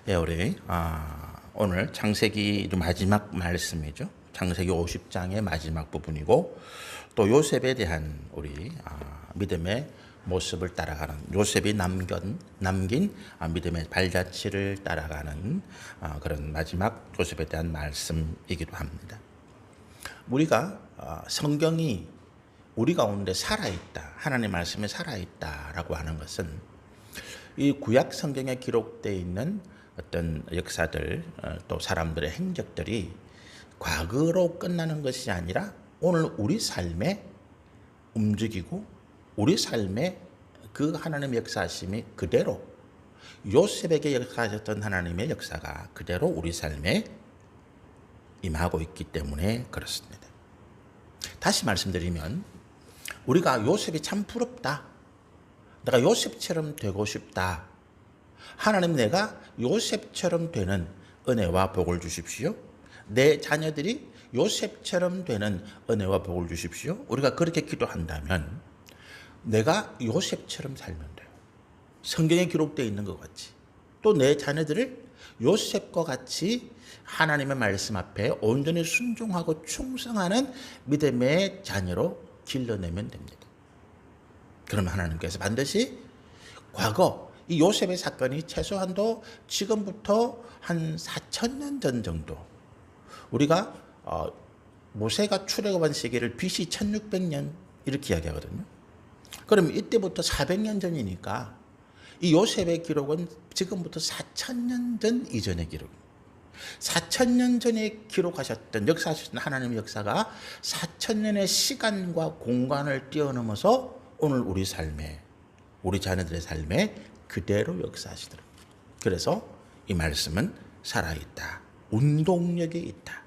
예, 우리 오늘 창세기 마지막 말씀이죠. 창세기 50장의 마지막 부분이고 또 요셉에 대한 우리 믿음의 모습을 따라가는 요셉이 남긴 믿음의 발자취를 따라가는 그런 마지막 요셉에 대한 말씀이기도 합니다. 우리가 성경이 우리 가운데 살아있다, 하나님의 말씀에 살아있다라고 하는 것은 이 구약 성경에 기록되어 있는 어떤 역사들 또 사람들의 행적들이 과거로 끝나는 것이 아니라 오늘 우리 삶에 움직이고 우리 삶에 그 하나님의 역사하심이 그대로 요셉에게 역사하셨던 하나님의 역사가 그대로 우리 삶에 임하고 있기 때문에 그렇습니다. 다시 말씀드리면 우리가 요셉이 참 부럽다, 내가 요셉처럼 되고 싶다, 하나님 내가 요셉처럼 되는 은혜와 복을 주십시오, 내 자녀들이 요셉처럼 되는 은혜와 복을 주십시오, 우리가 그렇게 기도한다면 내가 요셉처럼 살면 돼요. 성경에 기록되어 있는 것 같이 또 내 자녀들을 요셉과 같이 하나님의 말씀 앞에 온전히 순종하고 충성하는 믿음의 자녀로 길러내면 됩니다. 그러면 하나님께서 반드시 과거 이 요셉의 사건이 최소한도 지금부터 한 4,000년 전 정도, 우리가 모세가 출애굽한 시기를 BC 1600년 이렇게 이야기하거든요. 그럼 이때부터 400년 전이니까 이 요셉의 기록은 지금부터 4,000년 전 이전의 기록입니다. 4,000년 전에 기록하셨던 역사하셨던 하나님의 역사가 4,000년의 시간과 공간을 뛰어넘어서 오늘 우리 삶에, 우리 자녀들의 삶에 그대로 역사하시더라고요. 그래서 이 말씀은 살아있다, 운동력이 있다,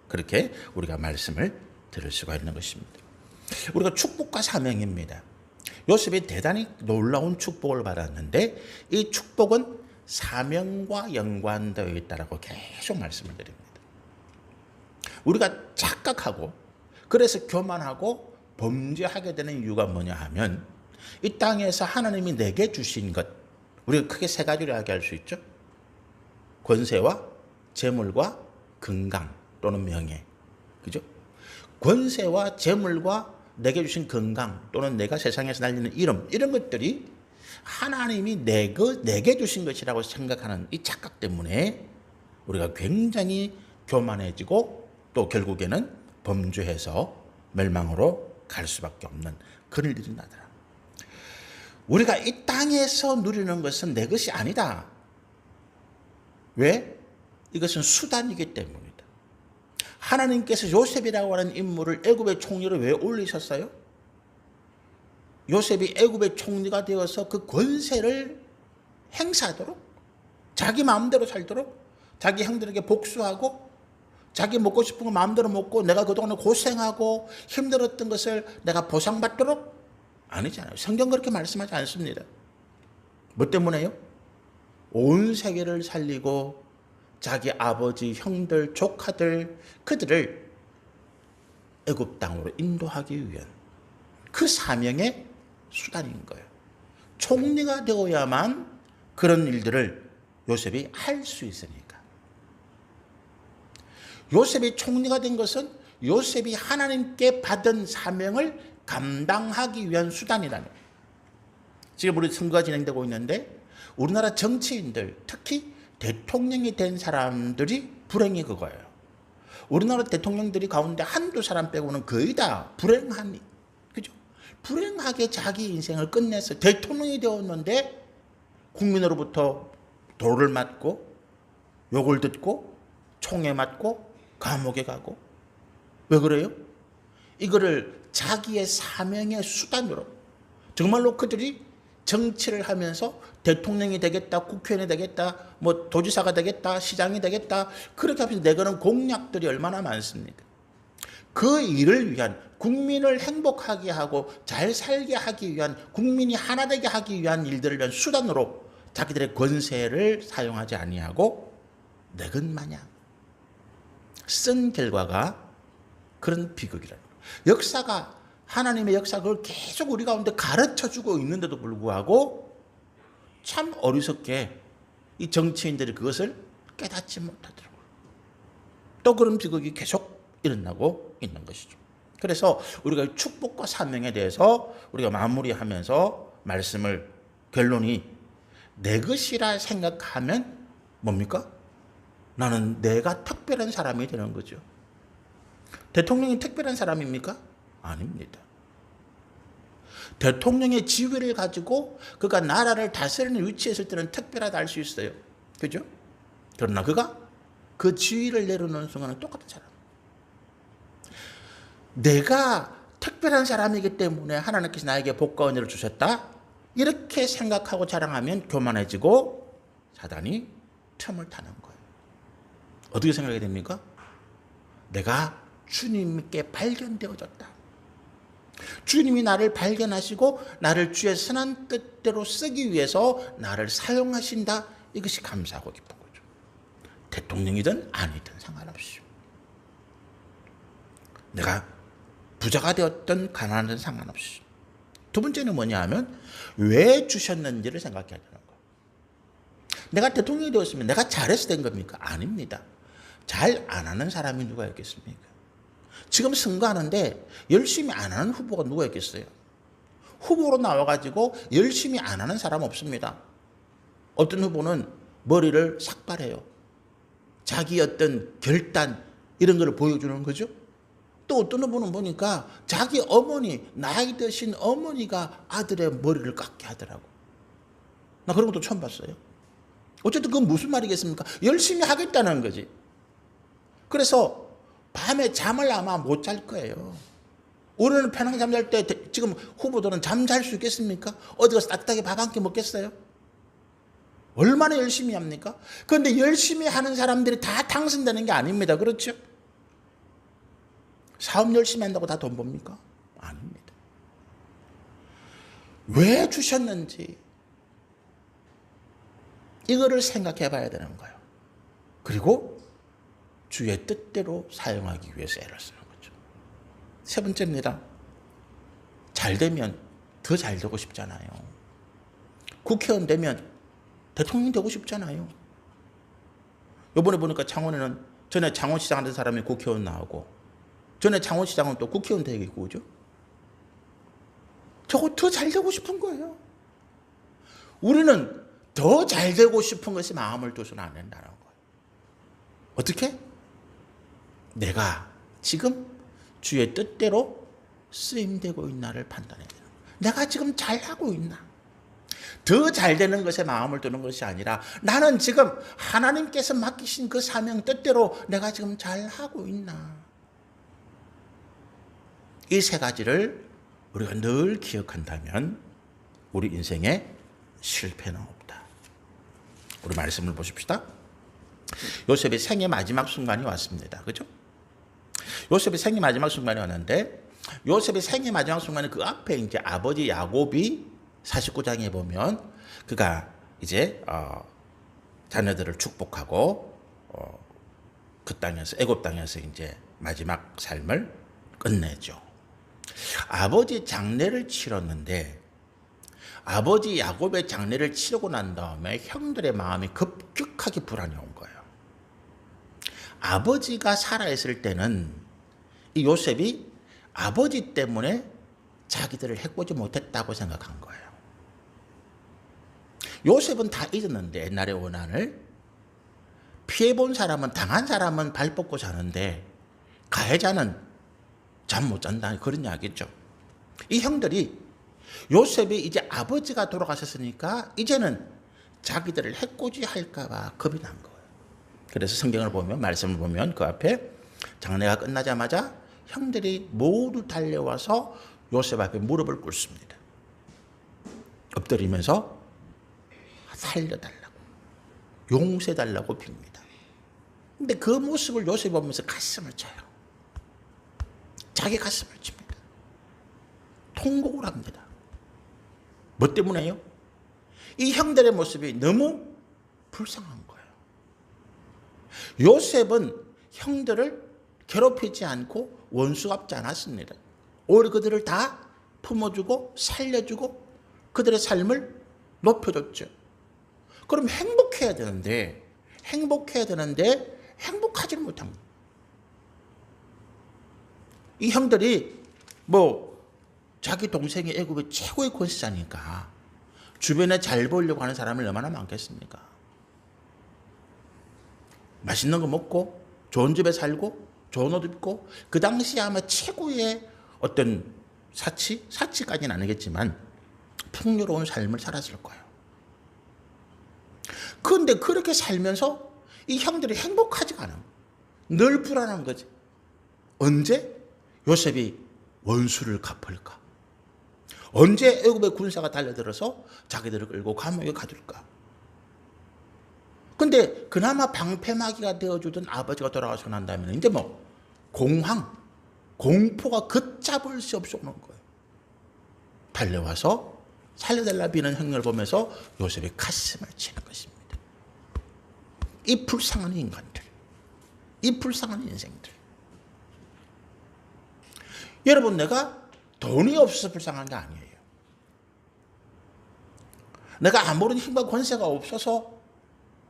그렇게 우리가 말씀을 들을 수가 있는 것입니다. 우리가 축복과 사명입니다. 요셉이 대단히 놀라운 축복을 받았는데 이 축복은 사명과 연관되어 있다라고 계속 말씀을 드립니다. 우리가 착각하고 그래서 교만하고 범죄하게 되는 이유가 뭐냐 하면 이 땅에서 하나님이 내게 주신 것, 우리가 크게 세 가지로 이야기할 수 있죠. 권세와 재물과 건강 또는 명예. 그죠? 권세와 재물과 내게 주신 건강 또는 내가 세상에서 날리는 이름, 이런 것들이 하나님이 내게 주신 것이라고 생각하는 이 착각 때문에 우리가 굉장히 교만해지고 또 결국에는 범죄해서 멸망으로 갈 수밖에 없는 그런 일이 나더라. 우리가 이 땅에서 누리는 것은 내 것이 아니다. 왜? 이것은 수단이기 때문이다. 하나님께서 요셉이라고 하는 인물을 애굽의 총리로 왜 올리셨어요? 요셉이 애굽의 총리가 되어서 그 권세를 행사하도록, 자기 마음대로 살도록, 자기 형들에게 복수하고 자기 먹고 싶은 거 마음대로 먹고 내가 그동안 고생하고 힘들었던 것을 내가 보상받도록? 아니잖아요. 성경 그렇게 말씀하지 않습니다. 뭐 때문에요? 온 세계를 살리고 자기 아버지, 형들, 조카들, 그들을 애굽 땅으로 인도하기 위한 그 사명의 수단인 거예요. 총리가 되어야만 그런 일들을 요셉이 할 수 있으니까. 요셉이 총리가 된 것은 요셉이 하나님께 받은 사명을 감당하기 위한 수단이라는 거예요. 지금 우리 선거가 진행되고 있는데 우리나라 정치인들, 특히 대통령이 된 사람들이 불행이 그거예요. 우리나라 대통령들이 가운데 한두 사람 빼고는 거의 다 불행한, 그죠? 불행하게 자기 인생을 끝내서 대통령이 되었는데 국민으로부터 돌을 맞고 욕을 듣고 총에 맞고 감옥에 가고. 왜 그래요? 이거를 자기의 사명의 수단으로, 정말로 그들이 정치를 하면서 대통령이 되겠다, 국회의원이 되겠다, 뭐 도지사가 되겠다, 시장이 되겠다, 그렇게 하면서 내거는 공약들이 얼마나 많습니까? 그 일을 위한, 국민을 행복하게 하고 잘 살게 하기 위한, 국민이 하나 되게 하기 위한 일들을 위한 수단으로 자기들의 권세를 사용하지 아니하고 내것마냥 쓴 결과가 그런 비극이라는 거예요. 역사가, 하나님의 역사가 그걸 계속 우리 가운데 가르쳐주고 있는데도 불구하고 참 어리석게 이 정치인들이 그것을 깨닫지 못하더라고요. 또 그런 비극이 계속 일어나고 있는 것이죠. 그래서 우리가 축복과 사명에 대해서 우리가 마무리하면서 말씀을 결론이 내 것이라 생각하면 뭡니까? 나는 내가 특별한 사람이 되는 거죠. 대통령이 특별한 사람입니까? 아닙니다. 대통령의 지위를 가지고 그가 나라를 다스리는 위치에 있을 때는 특별하다 할 수 있어요. 그죠? 그러나 그가 그 지위를 내려놓는 순간은 똑같은 사람. 내가 특별한 사람이기 때문에 하나님께서 나에게 복과 은혜를 주셨다. 이렇게 생각하고 자랑하면 교만해지고 사단이 틈을 타는 거예요. 어떻게 생각이 됩니까? 내가 주님께 발견되어졌다. 주님이 나를 발견하시고 나를 주의 선한 뜻대로 쓰기 위해서 나를 사용하신다. 이것이 감사하고 기쁜 거죠. 대통령이든 아니든 상관없이. 내가 부자가 되었든 가난하든 상관없이. 두 번째는 뭐냐 하면 왜 주셨는지를 생각해야 되는 거예요. 내가 대통령이 되었으면 내가 잘해서 된 겁니까? 아닙니다. 잘 안 하는 사람이 누가 있겠습니까? 지금 선거하는데 열심히 안 하는 후보가 누가 있겠어요? 후보로 나와가지고 열심히 안 하는 사람 없습니다. 어떤 후보는 머리를 삭발해요. 자기 어떤 결단 이런 걸 보여주는 거죠. 또 어떤 후보는 보니까 자기 어머니, 나이 드신 어머니가 아들의 머리를 깎게 하더라고. 나 그런 것도 처음 봤어요. 어쨌든 그건 무슨 말이겠습니까? 열심히 하겠다는 거지. 그래서 밤에 잠을 아마 못 잘 거예요. 우리는 편하게 잠잘 때 지금 후보들은 잠잘 수 있겠습니까? 어디 가서 따뜻하게 밥 한 끼 먹겠어요? 얼마나 열심히 합니까? 그런데 열심히 하는 사람들이 다 당선되는 게 아닙니다. 그렇죠? 사업 열심히 한다고 다 돈 법니까? 아닙니다. 왜 주셨는지 이거를 생각해 봐야 되는 거예요. 그리고 주의 뜻대로 사용하기 위해서 애를 쓰는 거죠. 세 번째입니다. 잘 되면 더 잘 되고 싶잖아요. 국회의원 되면 대통령 되고 싶잖아요. 이번에 보니까 창원에는 전에 창원시장 하던 사람이 국회의원 나오고 전에 창원시장은 또 국회의원 되겠고 그죠? 저거 더 잘 되고 싶은 거예요. 우리는 더 잘 되고 싶은 것이 마음을 둬서는 안 된다는 거예요. 어떻게? 내가 지금 주의 뜻대로 쓰임되고 있나를 판단해야 돼요. 내가 지금 잘하고 있나? 더 잘 되는 것에 마음을 두는 것이 아니라 나는 지금 하나님께서 맡기신 그 사명 뜻대로 내가 지금 잘하고 있나? 이 세 가지를 우리가 늘 기억한다면 우리 인생에 실패는 없다. 우리 말씀을 보십시다. 요셉의 생의 마지막 순간이 왔습니다. 그죠? 요셉의 생의 마지막 순간이 왔는데 요셉의 생의 마지막 순간에 그 앞에 이제 아버지 야곱이 49장에 보면 그가 이제 자녀들을 축복하고 그 땅에서 애굽 땅에서 이제 마지막 삶을 끝내죠. 아버지 장례를 치렀는데 아버지 야곱의 장례를 치르고 난 다음에 형들의 마음이 급격하게 불안이 온 거예요. 아버지가 살아있을 때는 이 요셉이 아버지 때문에 자기들을 해보지 못했다고 생각한 거예요. 요셉은 다 잊었는데 옛날의 원한을 피해본 사람은 당한 사람은 발 뻗고 자는데 가해자는 잠 못 잔다 그런 이야기죠. 이 형들이 요셉이 이제 아버지가 돌아가셨으니까 이제는 자기들을 해코지 할까 봐 겁이 난 거예요. 그래서 성경을 보면 말씀을 보면 그 앞에 장례가 끝나자마자 형들이 모두 달려와서 요셉 앞에 무릎을 꿇습니다. 엎드리면서 살려달라고 용서해달라고 빕니다. 근데 그 모습을 요셉이 보면서 가슴을 쳐요. 자기 가슴을 칩니다. 통곡을 합니다. 뭐 때문에요? 이 형들의 모습이 너무 불쌍한 거예요. 요셉은 형들을 괴롭히지 않고 원수갚지 않았습니다. 오히려 그들을 다 품어주고 살려주고 그들의 삶을 높여줬죠. 그럼 행복해야 되는데 행복하지 못한 거예요. 이 형들이 뭐 자기 동생이 애굽의 최고의 권세자니까 주변에 잘 보이려고 하는 사람을 얼마나 많겠습니까? 맛있는 거 먹고 좋은 집에 살고 좋은 옷 입고 그 당시에 아마 최고의 어떤 사치까지는 아니겠지만 풍요로운 삶을 살았을 거예요. 그런데 그렇게 살면서 이 형들이 행복하지가 않아. 늘 불안한 거지. 언제 요셉이 원수를 갚을까? 언제 애굽의 군사가 달려들어서 자기들을 끌고 감옥에 가둘까? 근데 그나마 방패막이가 되어주던 아버지가 돌아가시고 난 다음에는 이제 뭐 공포가 걷잡을 수 없이 오는 거예요. 달려와서 살려달라 비는 형을 보면서 요셉이 가슴을 치는 것입니다. 이 불쌍한 인간들, 이 불쌍한 인생들. 여러분, 내가 돈이 없어서 불쌍한 게 아니에요. 내가 아무런 힘과 권세가 없어서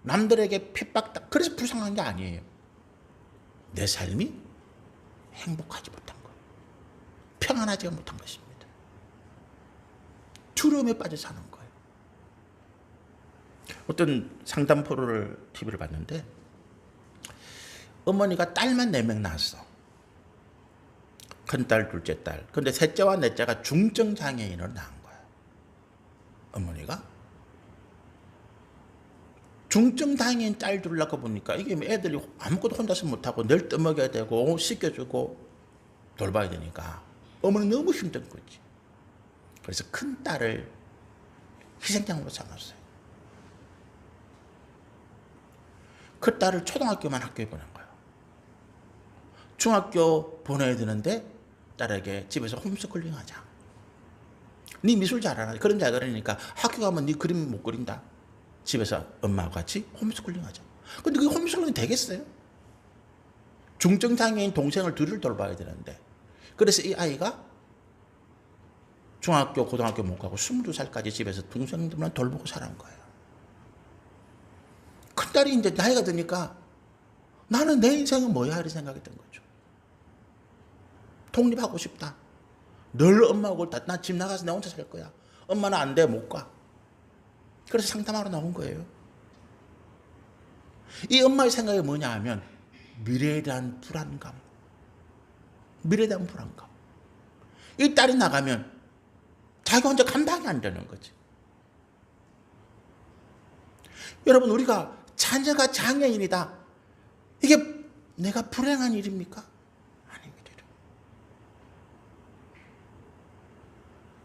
남들에게 핍박다 그래서 불쌍한 게 아니에요. 내 삶이 행복하지 못한 것, 평안하지 못한 것입니다. 두려움에 빠져 사는 거예요. 어떤 상담 프로를 TV를 봤는데 어머니가 딸만 4명 낳았어. 큰딸, 둘째 딸. 근데 셋째와 넷째가 중증 장애인을 낳은 거야. 어머니가 중증 장애인 딸 둘라고 보니까 이게 애들이 아무것도 혼자서 못하고 늘 떠먹여야 되고 씻겨주고 돌봐야 되니까 어머니 너무 힘든 거지. 그래서 큰 딸을 희생양으로 삼았어요. 그 딸을 초등학교만 학교에 보낸 거예요. 중학교 보내야 되는데 딸에게 집에서 홈스쿨링 하자. 네 미술 잘하나? 그림 잘 그리니까 학교 가면 네 그림 못 그린다. 집에서 엄마와 같이 홈스쿨링 하자. 근데 그게 홈스쿨링이 되겠어요? 중증장애인 동생을 둘을 돌봐야 되는데. 그래서 이 아이가 중학교, 고등학교 못 가고 22살까지 집에서 동생들만 돌보고 살아온 거예요. 큰딸이 이제 나이가 드니까 나는 내 인생은 뭐야? 이런 생각이 든 거죠. 독립하고 싶다. 늘 엄마하고 나 집 나가서 나 혼자 살 거야. 엄마는 안 돼, 못 가. 그래서 상담하러 나온 거예요. 이 엄마의 생각이 뭐냐 하면 미래에 대한 불안감. 미래에 대한 불안감. 이 딸이 나가면 자기 혼자 감당이 안 되는 거지. 여러분, 우리가 자녀가 장애인이다. 이게 내가 불행한 일입니까? 아닙니다.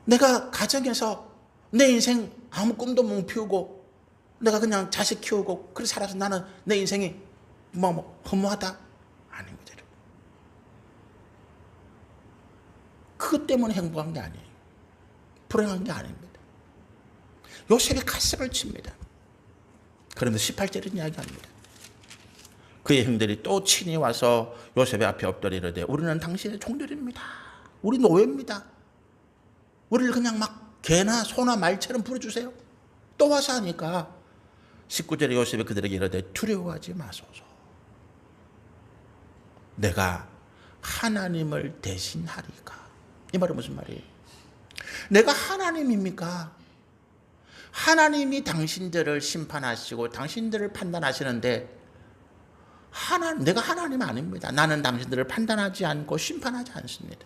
내가 가정에서 내 인생 아무 꿈도 못 피우고 내가 그냥 자식 키우고 그렇게 살아서 나는 내 인생이 허무하다? 아닙니다. 그것 때문에 행복한 게 아니에요. 불행한 게 아닙니다. 요셉이 가슴을 칩니다. 그러면서 18절은 이야기합니다. 그의 형들이 또 친히 와서 요셉의 앞에 엎드리려되 우리는 당신의 종들입니다. 우리 노예입니다. 우리를 그냥 막 개나 소나 말처럼 부려주세요. 또 와서 하니까 19절에 요셉이 그들에게 이르되 두려워하지 마소서. 내가 하나님을 대신하리까. 이 말은 무슨 말이에요? 내가 하나님입니까? 하나님이 당신들을 심판하시고 당신들을 판단하시는데 내가 하나님 아닙니다. 나는 당신들을 판단하지 않고 심판하지 않습니다.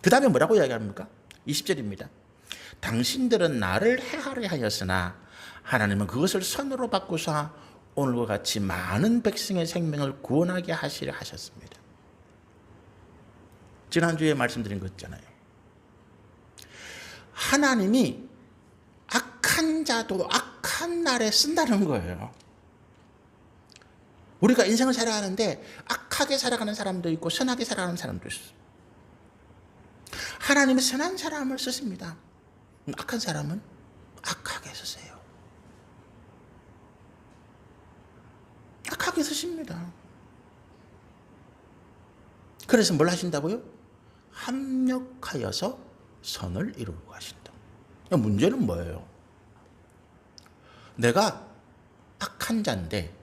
그 다음에 뭐라고 이야기합니까? 20절입니다. 당신들은 나를 해하려 하였으나 하나님은 그것을 선으로 바꾸사 오늘과 같이 많은 백성의 생명을 구원하게 하시려 하셨습니다. 지난주에 말씀드린 거 있잖아요. 하나님이 악한 자도 악한 날에 쓴다는 거예요. 우리가 인생을 살아가는데 악하게 살아가는 사람도 있고 선하게 살아가는 사람도 있어요. 하나님은 선한 사람을 쓰십니다. 악한 사람은 악하게 쓰세요. 악하게 쓰십니다. 그래서 뭘 하신다고요? 합력하여서 선을 이루고 하신다. 문제는 뭐예요? 내가 악한 자인데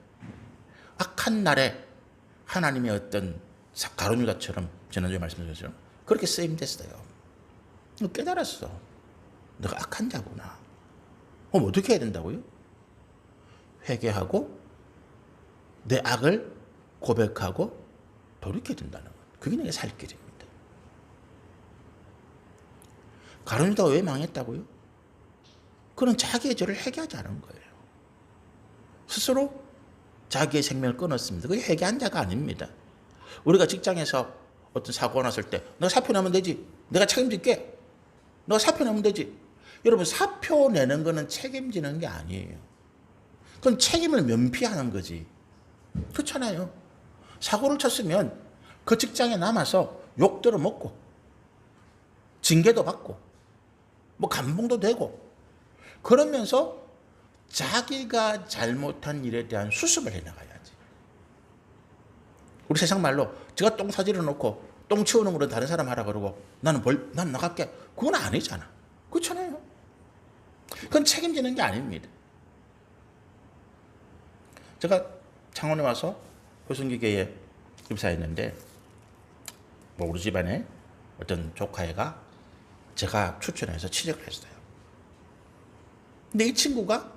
악한 날에 하나님의 어떤 가룟 유다처럼 지난주에 말씀드렸죠. 그렇게 쓰임됐어요. 깨달았어. 내가 악한 자구나. 그럼 어떻게 해야 된다고요? 회개하고 내 악을 고백하고 돌이켜야 된다는 거예요. 그게 내게 살 길입니다. 가룟 유다가 왜 망했다고요? 그는 자기의 죄를 회개하지 않은 거예요. 스스로 자기의 생명을 끊었습니다. 그게 회개한 자가 아닙니다. 우리가 직장에서 어떤 사고가 났을 때 내가 사표 내면 되지. 내가 책임질게. 내가 사표 내면 되지. 여러분, 사표 내는 거는 책임지는 게 아니에요. 그건 책임을 면피하는 거지. 그렇잖아요. 사고를 쳤으면 그 직장에 남아서 욕 들어먹고 징계도 받고 뭐 감봉도 되고 그러면서 자기가 잘못한 일에 대한 수습을 해나가야지. 우리 세상 말로 제가 똥 사지를 놓고 똥 치우는 거로 다른 사람 하라 그러고 난 나갈게. 그건 아니잖아. 그렇잖아요. 그건 책임지는 게 아닙니다. 제가 창원에 와서 효성교회에 입사했는데 뭐 우리 집안에 어떤 조카애가 제가 추천해서 취직을 했어요. 근데 이 친구가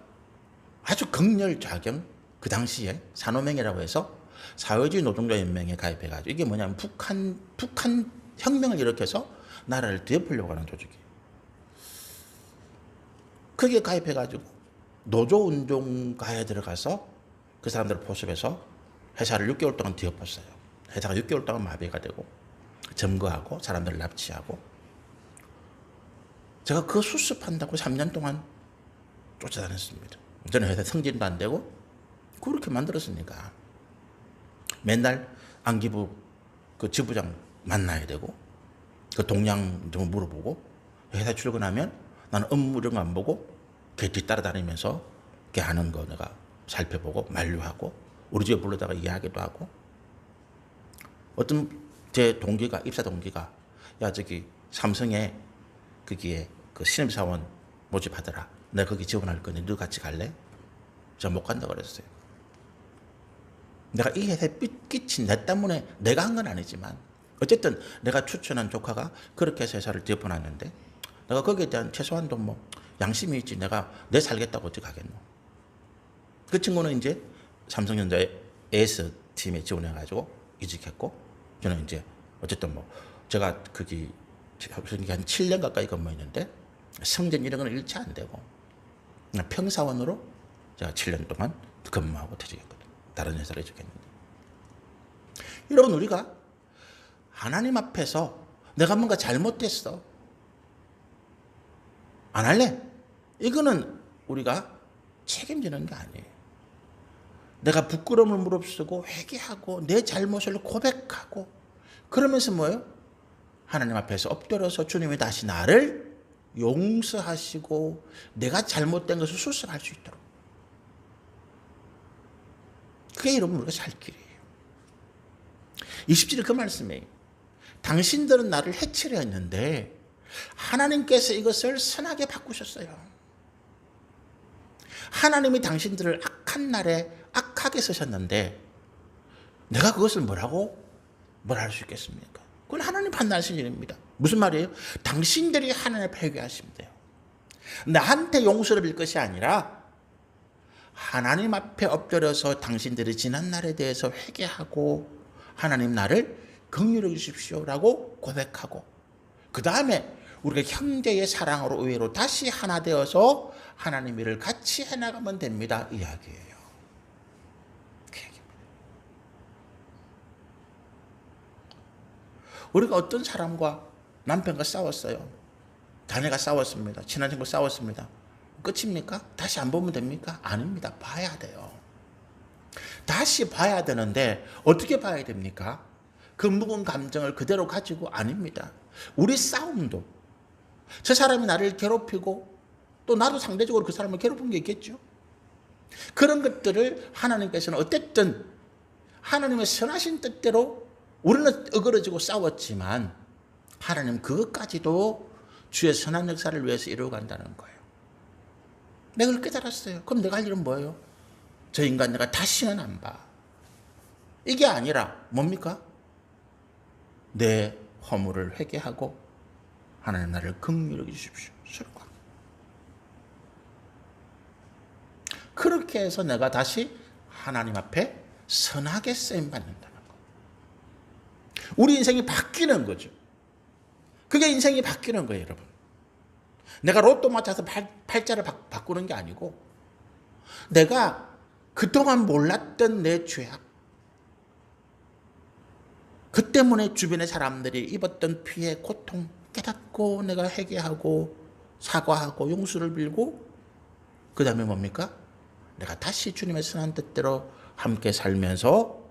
아주 극렬좌경, 그 당시에 산호맹이라고 해서 사회주의 노동자 연맹에 가입해가지고, 이게 뭐냐면 북한 혁명을 일으켜서 나라를 뒤엎으려고 하는 조직이에요. 거기에 가입해가지고 노조운동가에 들어가서 그 사람들을 포섭해서 회사를 6개월 동안 뒤엎었어요. 회사가 6개월 동안 마비가 되고 점거하고 사람들을 납치하고, 제가 그 수습한다고 3년 동안 쫓아다녔습니다. 저는 회사 승진도 안 되고 그렇게 만들었으니까 맨날 안기부 그 지부장 만나야 되고 그 동향 좀 물어보고, 회사 출근하면 나는 업무 이런 거 안 보고 걔 뒤따라다니면서 걔 하는 거 내가 살펴보고 만류하고 우리 집에 불러다가 이야기도 하고. 어떤 제 동기가, 입사 동기가, 야 저기 삼성에 거기에 그 신입사원 모집하더라. 내가 거기 지원할 거니 너 같이 갈래? 제가 못 간다고 그랬어요. 내가 이 회사에 삐끼친 내 때문에 내가 한 건 아니지만 어쨌든 내가 추천한 조카가 그렇게 해서 회사를 뒤엎어놨는데 내가 거기에 대한 최소한도 뭐 양심이 있지. 내가 내 살겠다고 어떻게 하겠노. 그 친구는 이제 삼성전자의 AS 팀에 지원해가지고 이직했고, 저는 이제 어쨌든 뭐 제가 거기 한 7년 가까이 근무했는데 승진 이런 건 일치 안 되고 그냥 평사원으로 제가 7년 동안 근무하고 퇴직했거든요. 다른 회사로 이직했는데. 여러분, 우리가 하나님 앞에서 내가 뭔가 잘못됐어, 안 할래? 이거는 우리가 책임지는 게 아니에요. 내가 부끄러움을 무릅쓰고 회개하고 내 잘못을 고백하고 그러면서 뭐예요? 하나님 앞에서 엎드려서 주님이 다시 나를 용서하시고 내가 잘못된 것을 수습할 수 있도록. 그게 여러분 우리가 살 길이에요. 20절에 그 말씀이에요. 당신들은 나를 해치려 했는데 하나님께서 이것을 선하게 바꾸셨어요. 하나님이 당신들을 악한 날에 악하게 쓰셨는데 내가 그것을 뭐라 할 수 있겠습니까? 그건 하나님 판단하신 일입니다. 무슨 말이에요? 당신들이 하나님 앞에 회개하시면 돼요. 나한테 용서를 빌 것이 아니라 하나님 앞에 엎드려서 당신들이 지난 날에 대해서 회개하고 하나님 나를 긍휼히 여기십시오라고 고백하고, 그 다음에 우리가 형제의 사랑으로 의회로 다시 하나 되어서 하나님 일을 같이 해나가면 됩니다. 이 이야기예요. 그 얘기입니다. 우리가 어떤 사람과 남편과 싸웠어요. 자녀가 싸웠습니다. 친한 친구 싸웠습니다. 끝입니까? 다시 안 보면 됩니까? 아닙니다. 봐야 돼요. 다시 봐야 되는데 어떻게 봐야 됩니까? 그 묵은 감정을 그대로 가지고 아닙니다. 우리 싸움도 저 사람이 나를 괴롭히고 또 나도 상대적으로 그 사람을 괴롭힌 게 있겠죠. 그런 것들을 하나님께서는 어쨌든 하나님의 선하신 뜻대로 우리는 어그러지고 싸웠지만 하나님 그것까지도 주의 선한 역사를 위해서 이루어간다는 거예요. 내가 그걸 깨달았어요. 그럼 내가 할 일은 뭐예요? 저 인간 내가 다시는 안 봐. 이게 아니라 뭡니까? 내 허물을 회개하고 하나님 나를 긍휼히 여겨 주십시오. 그렇게 해서 내가 다시 하나님 앞에 선하게 쓰임받는다는 거. 우리 인생이 바뀌는 거죠. 그게 인생이 바뀌는 거예요, 여러분. 내가 로또 맞춰서 팔자를 바꾸는 게 아니고 내가 그동안 몰랐던 내 죄악, 그 때문에 주변의 사람들이 입었던 피해, 고통 깨닫고 내가 회개하고 사과하고 용서를 빌고 그 다음에 뭡니까? 내가 다시 주님의 선한 뜻대로 함께 살면서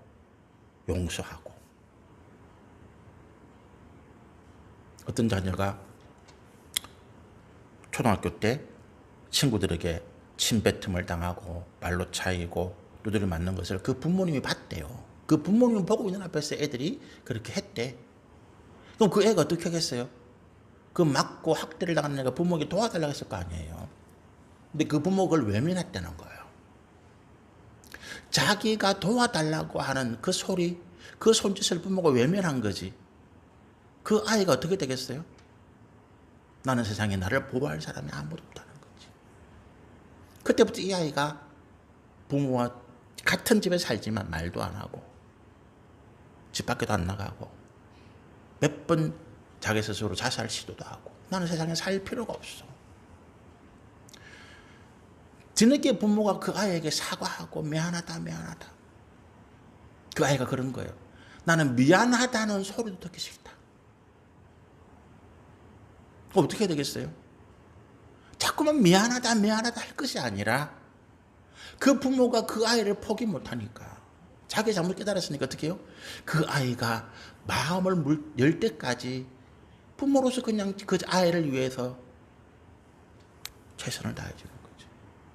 용서하고. 어떤 자녀가 초등학교 때 친구들에게 침뱉음을 당하고 발로 차이고 두드려 맞는 것을 그 부모님이 봤대요. 그 부모님 보고 있는 앞에서 애들이 그렇게 했대. 그럼 그 애가 어떻게 하겠어요? 그 맞고 학대를 당하는 애가 부모에게 도와달라고 했을 거 아니에요. 근데 그 부모가 그걸 외면했다는 거예요. 자기가 도와달라고 하는 그 소리, 그 손짓을 부모가 외면한 거지. 그 아이가 어떻게 되겠어요? 나는 세상에 나를 보호할 사람이 아무도 없다는 거지. 그때부터 이 아이가 부모와 같은 집에 살지만 말도 안 하고 집 밖에도 안 나가고 몇 번 자기 스스로 자살 시도도 하고 나는 세상에 살 필요가 없어. 뒤늦게 부모가 그 아이에게 사과하고 미안하다. 그 아이가 그런 거예요. 나는 미안하다는 소리도 듣기 싫다. 어떻게 해야 되겠어요? 자꾸만 미안하다 할 것이 아니라 그 부모가 그 아이를 포기 못하니까 자기 잘못 깨달았으니까 어떻게 해요? 그 아이가 마음을 열 때까지 부모로서 그냥 그 아이를 위해서 최선을 다해주는 거죠.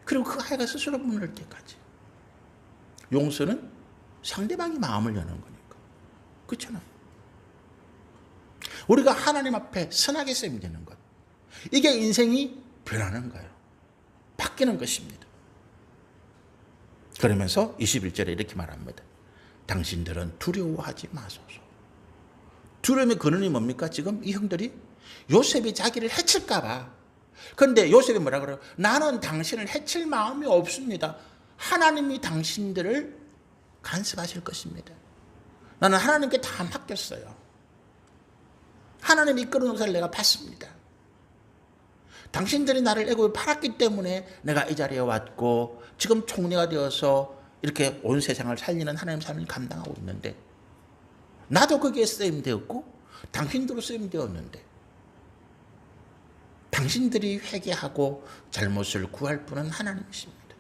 그리고 그 아이가 스스로 문을 열 때까지. 용서는 상대방이 마음을 여는 거니까. 그렇잖아요. 우리가 하나님 앞에 선하게 쓰이면 되는 것. 이게 인생이 변하는 거예요. 바뀌는 것입니다. 그러면서 21절에 이렇게 말합니다. 당신들은 두려워하지 마소서. 두려움의 근원이 뭡니까? 지금 이 형들이 요셉이 자기를 해칠까 봐. 그런데 요셉이 뭐라 그래요? 나는 당신을 해칠 마음이 없습니다. 하나님이 당신들을 간섭하실 것입니다. 나는 하나님께 다 맡겼어요. 하나님이 이끌어 놓은 것을 내가 봤습니다. 당신들이 나를 애굽에 팔았기 때문에 내가 이 자리에 왔고 지금 총리가 되어서 이렇게 온 세상을 살리는 하나님의 삶을 감당하고 있는데 나도 거기에 쓰임되었고 당신들도 쓰임되었는데 당신들이 회개하고 잘못을 구할 분은 하나님이십니다.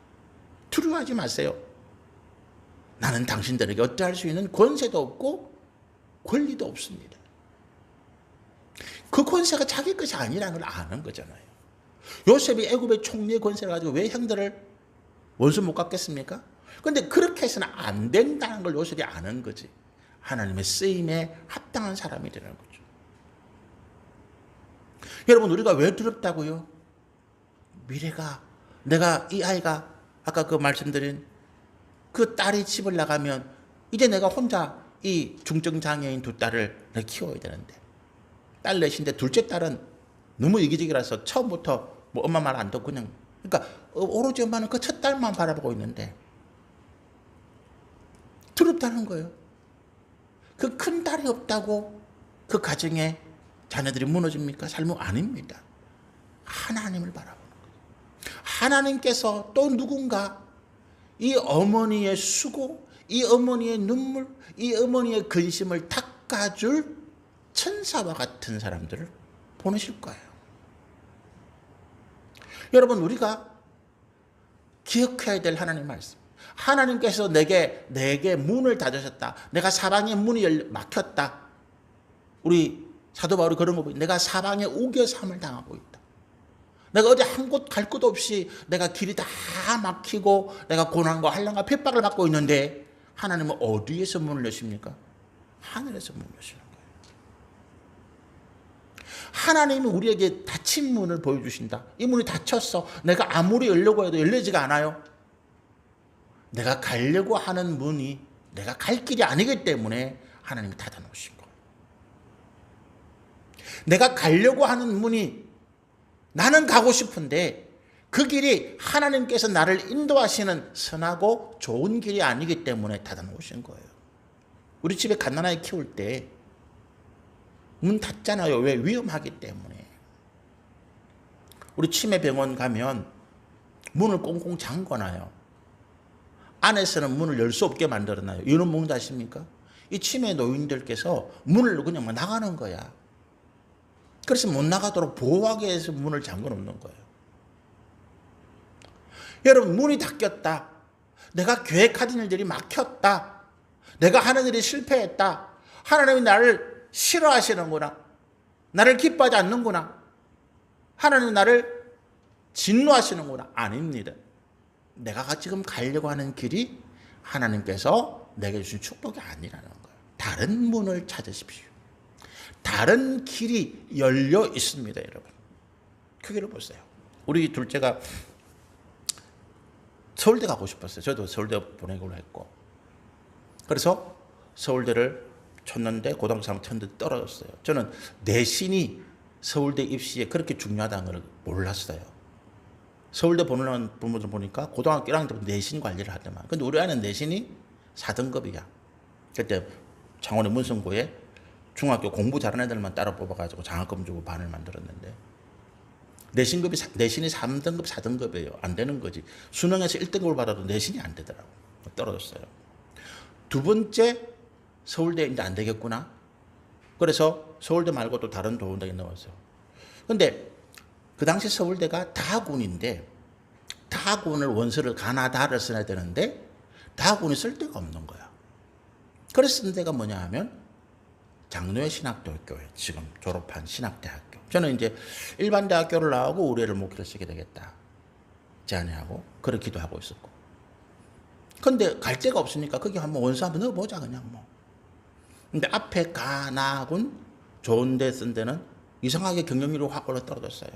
두려워하지 마세요. 나는 당신들에게 어떠할 수 있는 권세도 없고 권리도 없습니다. 그 권세가 자기 것이 아니라는 걸 아는 거잖아요. 요셉이 애굽의 총리의 권세를 가지고 왜 형들을 원수 못 갚겠습니까? 그런데 그렇게 해서는 안 된다는 걸 요셉이 아는 거지. 하나님의 쓰임에 합당한 사람이 되는 거죠. 여러분, 우리가 왜 두렵다고요? 미래가, 내가 이 아이가 아까 그 말씀드린 그 딸이 집을 나가면 이제 내가 혼자 이 중증장애인 두 딸을 내가 키워야 되는데 딸 넷인데 둘째 딸은 너무 이기적이라서 처음부터 뭐 엄마 말 안 듣고 그냥, 그러니까 오로지 엄마는 그 첫 딸만 바라보고 있는데 두렵다는 거예요. 그 큰 딸이 없다고 그 가정에 자녀들이 무너집니까? 삶은 아닙니다. 하나님을 바라보는 거예요. 하나님께서 또 누군가 이 어머니의 수고, 이 어머니의 눈물, 이 어머니의 근심을 닦아줄 천사와 같은 사람들을 보내실 거예요. 여러분, 우리가 기억해야 될 하나님 말씀. 하나님께서 내게 문을 닫으셨다. 내가 사방에 문이 막혔다. 우리 사도 바울이 그런 거 보니 내가 사방에 우겨삼을 당하고 있다. 내가 어디 한 곳 갈 곳 없이 내가 길이 다 막히고 내가 고난과 환난과 핍박을 받고 있는데 하나님은 어디에서 문을 여십니까? 하늘에서 문을 여시는 거예요. 하나님이 우리에게 닫힌 문을 보여주신다. 이 문이 닫혔어. 내가 아무리 열려고 해도 열리지가 않아요. 내가 가려고 하는 문이 내가 갈 길이 아니기 때문에 하나님이 닫아놓으신 거예요. 내가 가려고 하는 문이 나는 가고 싶은데 그 길이 하나님께서 나를 인도하시는 선하고 좋은 길이 아니기 때문에 닫아놓으신 거예요. 우리 집에 갓난아이 키울 때 문 닫잖아요. 왜? 위험하기 때문에. 우리 치매병원 가면 문을 꽁꽁 잠궈놔요. 안에서는 문을 열 수 없게 만들어놔요. 이유는 뭔지 아십니까? 이 치매 노인들께서 문을 그냥 막 나가는 거야. 그래서 못 나가도록 보호하기 위해서 문을 잠궈 놓는 거예요. 여러분, 문이 닫혔다. 내가 계획하던 일들이 막혔다. 내가 하는 일이 실패했다. 하나님이 나를 싫어하시는구나. 나를 기뻐하지 않는구나. 하나님이 나를 진노하시는구나. 아닙니다. 내가 지금 가려고 하는 길이 하나님께서 내게 주신 축복이 아니라는 거예요. 다른 문을 찾으십시오. 다른 길이 열려 있습니다, 여러분. 크기를 보세요. 우리 둘째가 서울대 가고 싶었어요. 저도 서울대 보내기로 했고. 그래서 서울대를 쳤는데 고등학교 3학년 쳤는데 떨어졌어요. 저는 내신이 서울대 입시에 그렇게 중요하다는 걸 몰랐어요. 서울대 보는 부모들 보니까 고등학교 1학년 때부터 내신 관리를 하더만. 근데 우리 아이는 내신이 4등급이야. 그때 창원의 문성고에 중학교 공부 잘하는 애들만 따로 뽑아가지고 장학금 주고 반을 만들었는데 내신이 3등급, 4등급이에요. 안 되는 거지. 수능에서 1등급을 받아도 내신이 안 되더라고. 떨어졌어요. 두 번째, 서울대 이제 안 되겠구나. 그래서 서울대 말고 또 다른 좋은 대에 넣었어요. 근데 그 당시 서울대가 다군인데 다군을 원서를 가나다를 써야 되는데 다군이 쓸 데가 없는 거야. 그래서 쓴 데가 뭐냐 하면 장로회 신학대학교에 지금 졸업한 신학대학교. 저는 이제 일반 대학교를 나오고 우리 애를 목회를 쓰게 되겠다. 제안하고 그렇기도 하고 있었고. 근데 갈 데가 없으니까 거기 한번 원서 한번 넣어보자 그냥 뭐. 근데 앞에 가나군 좋은 데 쓴 데는 이상하게 경쟁률이 확 올라 떨어졌어요.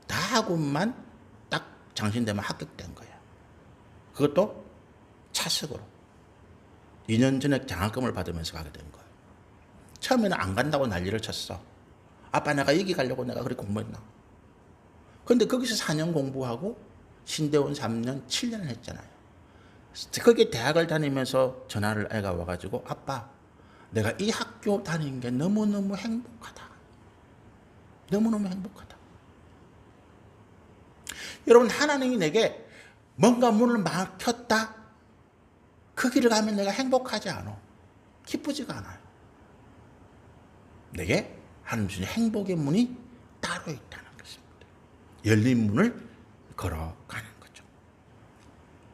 다군만 딱 장신되면 합격된 거야. 그것도 차석으로. 2년 전에 장학금을 받으면서 가게 된 거예요. 처음에는 안 간다고 난리를 쳤어. 아빠 내가 여기 가려고 내가 그렇게 공부했나. 근데 거기서 4년 공부하고 신대원 3년, 7년을 했잖아요. 거기에 대학을 다니면서 전화를 애가 와가지고 아빠 내가 이 학교 다니는 게 너무너무 행복하다. 너무너무 행복하다. 여러분 하나님이 내게 뭔가 문을 막혔다. 그 길을 가면 내가 행복하지 않아. 기쁘지가 않아요. 내게 하나님 주신 행복의 문이 따로 있다는 것입니다. 열린 문을 걸어가는 거죠.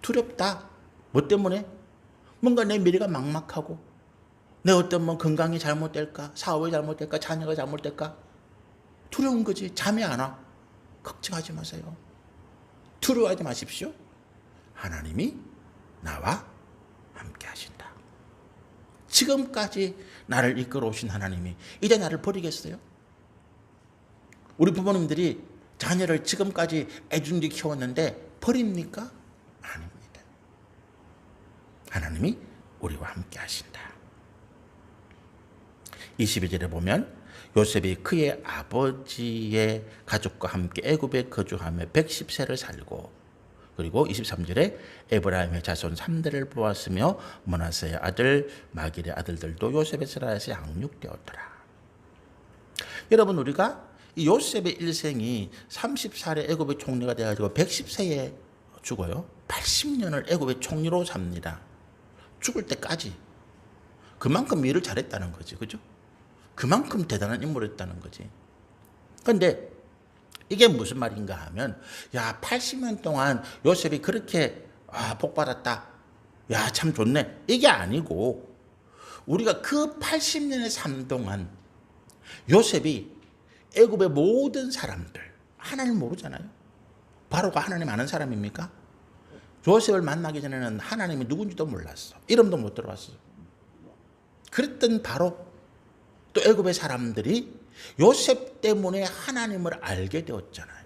두렵다. 뭐 때문에? 뭔가 내 미래가 막막하고 내 어떤 뭐 건강이 잘못될까? 사업이 잘못될까? 자녀가 잘못될까? 두려운 거지. 잠이 안 와. 걱정하지 마세요. 두려워하지 마십시오. 하나님이 나와 함께 하신다. 지금까지 나를 이끌어 오신 하나님이 이제 나를 버리겠어요? 우리 부모님들이 자녀를 지금까지 애중지 키웠는데 버립니까? 아닙니다. 하나님이 우리와 함께 하신다. 22절에 보면 요셉이 그의 아버지의 가족과 함께 애굽에 거주하며 110세를 살고 그리고 23절에 에브라임의 자손 3대를 보았으며 므낫세의 아들 마길의 아들들도 요셉의 세라에서 양육되었더라. 여러분 우리가 이 요셉의 일생이 30살에 애굽의 총리가 되어가지고 110세에 죽어요. 80년을 애굽의 총리로 삽니다. 죽을 때까지. 그만큼 일을 잘했다는 거지. 그죠? 그만큼 대단한 인물이었다는 거지. 그런데 이게 무슨 말인가 하면 야 80년 동안 요셉이 그렇게 복받았다. 야 참 좋네. 이게 아니고 우리가 그 80년의 삶 동안 요셉이 애굽의 모든 사람들 하나님 모르잖아요. 바로가 하나님 아는 사람입니까? 요셉을 만나기 전에는 하나님이 누군지도 몰랐어. 이름도 못 들어봤어. 그랬던 바로 또 애굽의 사람들이 요셉 때문에 하나님을 알게 되었잖아요.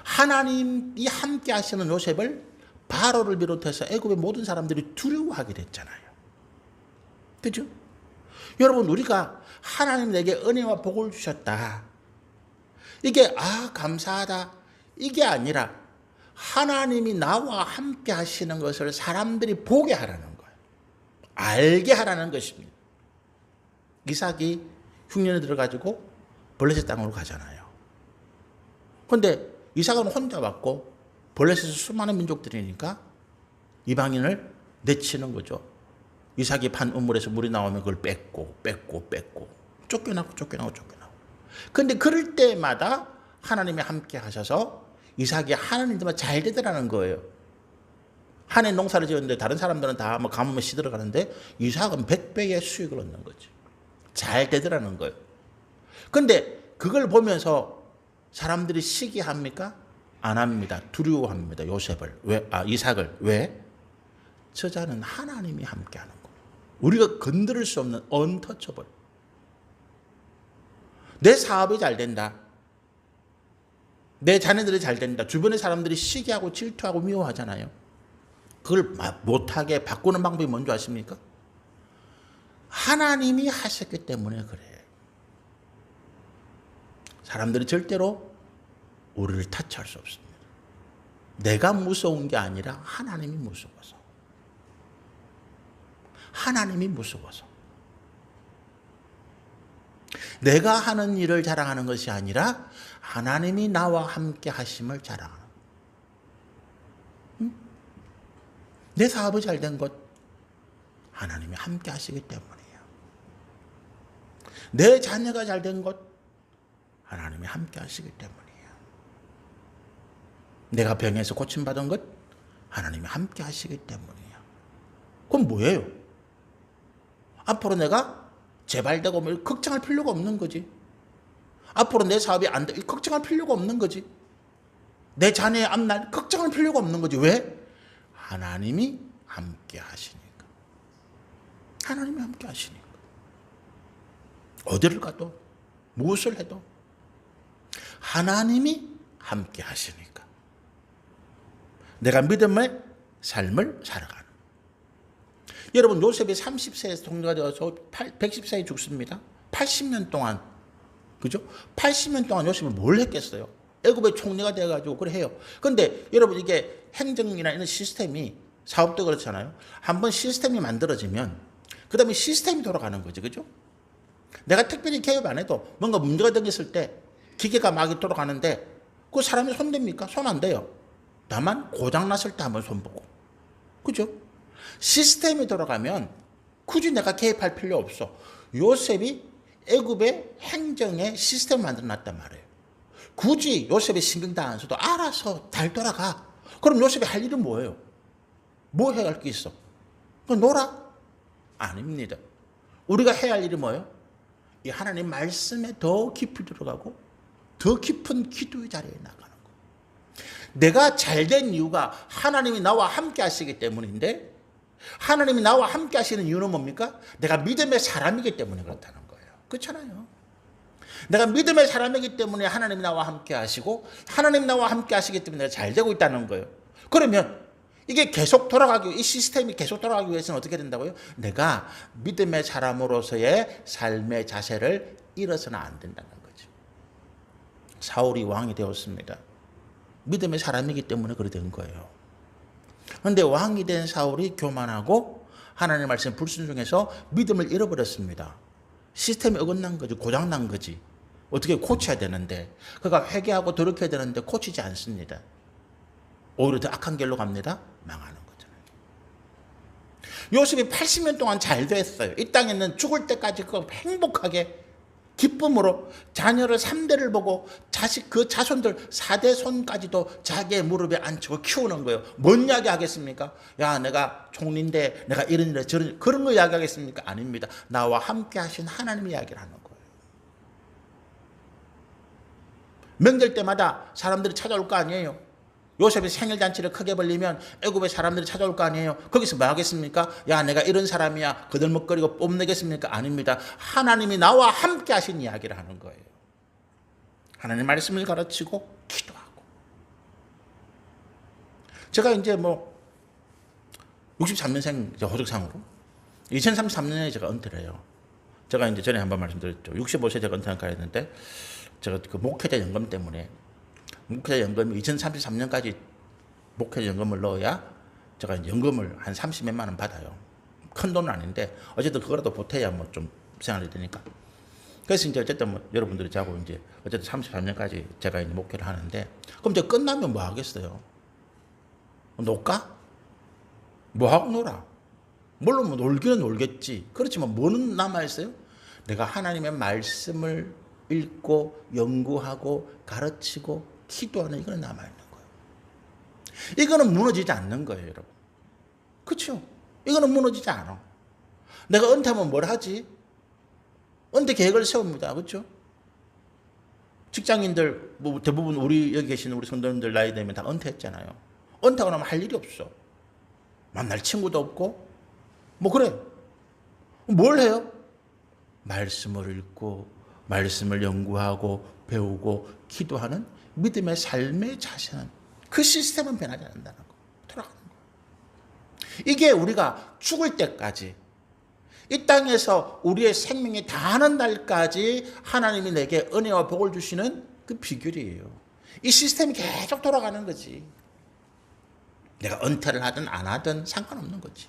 하나님이 함께 하시는 요셉을 바로를 비롯해서 애굽의 모든 사람들이 두려워하게 됐잖아요. 그죠? 여러분, 우리가 하나님 내게 은혜와 복을 주셨다, 이게 감사하다, 이게 아니라 하나님이 나와 함께 하시는 것을 사람들이 보게 하라는 거예요. 알게 하라는 것입니다. 이삭이 흉년에 들어가지고 블레셋 땅으로 가잖아요. 그런데 이삭은 혼자 왔고 블레셋에서 수많은 민족들이니까 이방인을 내치는 거죠. 이삭이 판 우물에서 물이 나오면 그걸 뺏고 쫓겨나고. 그런데 그럴 때마다 하나님이 함께 하셔서 이삭이 하나님들만 잘 되더라는 거예요. 한 해 농사를 지었는데 다른 사람들은 다 가뭄에 시들어가는데 이삭은 100배의 수익을 얻는 거지. 잘 되더라는 거예요. 그런데 그걸 보면서 사람들이 시기합니까? 안 합니다. 두려워합니다. 요셉을. 왜? 이삭을. 왜? 저자는 하나님이 함께하는 거예요. 우리가 건드릴 수 없는 언터처블. 내 사업이 잘 된다, 내 자녀들이 잘 된다, 주변의 사람들이 시기하고 질투하고 미워하잖아요. 그걸 못하게 바꾸는 방법이 뭔지 아십니까? 하나님이 하셨기 때문에 그래. 사람들이 절대로 우리를 타치할 수 없습니다. 내가 무서운 게 아니라 하나님이 무서워서. 하나님이 무서워서. 내가 하는 일을 자랑하는 것이 아니라 하나님이 나와 함께 하심을 자랑하는 거예요. 내 사업이 잘 된 것, 하나님이 함께 하시기 때문이에요. 내 자녀가 잘 된 것, 하나님이 함께 하시기 때문이에요. 내가 병에서 고침받은 것, 하나님이 함께 하시기 때문이에요. 그럼 뭐예요? 앞으로 내가 재발되고 걱정할 필요가 없는 거지. 앞으로 내 사업이 안 돼, 걱정할 필요가 없는 거지. 내 자녀의 앞날 걱정할 필요가 없는 거지. 왜? 하나님이 함께 하시니까. 하나님이 함께 하시니까. 어디를 가도 무엇을 해도 하나님이 함께 하시니까 내가 믿음의 삶을 살아가는. 여러분, 요셉이 30세에서 통로가 되어서 110세에 죽습니다. 80년 동안, 그죠? 80년 동안 요셉이 뭘 했겠어요? 애굽의 총리가 되어가지고 그래 해요. 그런데 여러분, 이게 행정이나 이런 시스템이, 사업도 그렇잖아요. 한번 시스템이 만들어지면 그 다음에 시스템이 돌아가는 거지, 그죠? 내가 특별히 개입 안 해도 뭔가 문제가 생겼을 때 기계가 막 돌아가는데 그 사람이 손 댑니까? 손 안 돼요. 다만 고장났을 때 한번 손 보고, 그죠? 시스템이 돌아가면 굳이 내가 개입할 필요 없어. 요셉이 애굽의 행정의 시스템을 만들어 놨단 말이에요. 굳이 요셉이 신경 다 안 써도 알아서 잘 돌아가. 그럼 요셉이 할 일은 뭐예요? 뭐 해야 할 게 있어? 그럼 놀아? 아닙니다. 우리가 해야 할 일이 뭐예요? 이 하나님 말씀에 더 깊이 들어가고 더 깊은 기도의 자리에 나가는 거예요. 내가 잘된 이유가 하나님이 나와 함께 하시기 때문인데, 하나님이 나와 함께 하시는 이유는 뭡니까? 내가 믿음의 사람이기 때문에 그렇다는 거예요. 그렇잖아요. 내가 믿음의 사람이기 때문에 하나님이 나와 함께 하시고, 하나님이 나와 함께 하시기 때문에 내가 잘 되고 있다는 거예요. 그러면 이게 계속 돌아가기, 이 시스템이 계속 돌아가기 위해서는 어떻게 된다고요? 내가 믿음의 사람으로서의 삶의 자세를 잃어서는 안 된다는 거죠. 사울이 왕이 되었습니다. 믿음의 사람이기 때문에 그렇게 된 거예요. 그런데 왕이 된 사울이 교만하고 하나님의 말씀에 불순종해서 믿음을 잃어버렸습니다. 시스템이 어긋난 거지, 고장난 거지. 어떻게 고쳐야 되는데, 그가 회개하고 돌이켜야 되는데 고치지 않습니다. 오히려 더 악한 길로 갑니다. 망하는 거잖아요. 요셉이 80년 동안 잘 됐어요. 이 땅에는 죽을 때까지 행복하게 기쁨으로 자녀를 3대를 보고 자식 그 자손들 4대 손까지도 자기의 무릎에 앉히고 키우는 거예요. 뭔 이야기 하겠습니까? 야, 내가 총리인데 내가 이런 일 저런 일, 그런 거 이야기 하겠습니까? 아닙니다. 나와 함께 하신 하나님 이야기를 하는 거예요. 명절 때마다 사람들이 찾아올 거 아니에요. 요셉이 생일잔치를 크게 벌리면 애굽의 사람들이 찾아올 거 아니에요. 거기서 뭐 하겠습니까? 야, 내가 이런 사람이야. 거들먹거리고 뽐내겠습니까? 아닙니다. 하나님이 나와 함께 하신 이야기를 하는 거예요. 하나님 말씀을 가르치고 기도하고. 제가 이제 뭐 63년생 호적상으로 2033년에 제가 은퇴를 해요. 제가 이제 전에 한번 말씀드렸죠. 65세 제가 은퇴할까 했는데 제가 그 목회자 연금 때문에 목회자 연금이 2033년까지 목회자 연금을 넣어야 제가 이제 연금을 한 30몇만 원 받아요. 큰 돈은 아닌데 어쨌든 그거라도 보태야 뭐 좀 생활이 되니까. 그래서 이제 어쨌든 뭐 여러분들이 자고 이제 어쨌든 33년까지 제가 이제 목회를 하는데 그럼 이제 끝나면 뭐 하겠어요? 놀까? 뭐 하고 놀아? 물론 뭐 놀기는 놀겠지. 그렇지만 뭐는 남아있어요? 내가 하나님의 말씀을 읽고 연구하고 가르치고 기도하는 이거는 남아있는 거예요. 이거는 무너지지 않는 거예요, 여러분. 그렇죠? 이거는 무너지지 않아. 내가 은퇴하면 뭘 하지? 은퇴 계획을 세웁니다. 그렇죠? 직장인들 뭐 대부분 우리 여기 계시는 우리 성도님들 나이 되면 다 은퇴했잖아요. 은퇴하고 나면 할 일이 없어. 만날 친구도 없고 뭐 그래. 뭘 해요? 말씀을 읽고 말씀을 연구하고 배우고 기도하는 믿음의 삶의 자세는 그 시스템은 변하지 않는다는 거. 돌아가는 거. 이게 우리가 죽을 때까지 이 땅에서 우리의 생명이 다하는 날까지 하나님이 내게 은혜와 복을 주시는 그 비결이에요. 이 시스템이 계속 돌아가는 거지. 내가 은퇴를 하든 안 하든 상관없는 거지.